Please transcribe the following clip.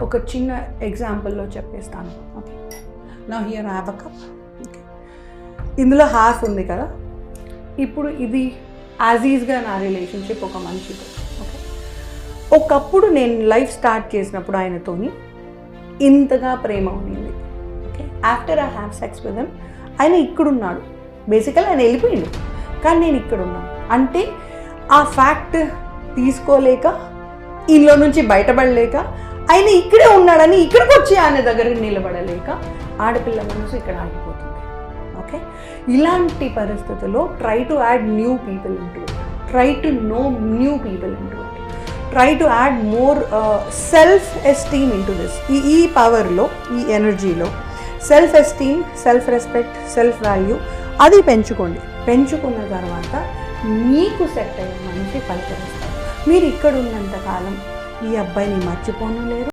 ఒక చిన్న ఎగ్జాంపుల్లో చెప్పేస్తాను. ఓకే, నా here I have a cup. Okay, ఇందులో హాఫ్ ఉంది కదా. ఇప్పుడు ఇది యాజీజ్గా నా రిలేషన్షిప్ ఒక మనిషితో. ఓకే, ఒకప్పుడు నేను లైఫ్ స్టార్ట్ చేసినప్పుడు ఆయనతోని ఇంతగా ప్రేమ ఉండింది. Okay, after I have sex with him ఆయన ఇక్కడున్నాడు. బేసికల్ ఆయన వెళ్ళిపోయిండు, కానీ నేను ఇక్కడున్నాను. అంటే ఆ ఫ్యాక్ట్ తీసుకోలేక, ఇంట్లో నుంచి బయటపడలేక, ఆయన ఇక్కడే ఉన్నాడని ఇక్కడికి వచ్చి ఆయన దగ్గర నిలబడలేక ఆడపిల్ల మనసు ఇక్కడ ఆగిపోతుంది. ఓకే, ఇలాంటి పరిస్థితుల్లో try to add new people into it, try to know new people into it, try to add more self esteem into this. ఈ పవర్లో, ఈ ఎనర్జీలో self esteem, self respect, self value అది పెంచుకోండి. పెంచుకున్న తర్వాత మీకు సెట్ అయ్యే మనిషి పలకరిస్తారు. మీరు ఇక్కడ ఉన్నంతకాలం ఈ అబ్బాయిని మర్చిపోను లేరు,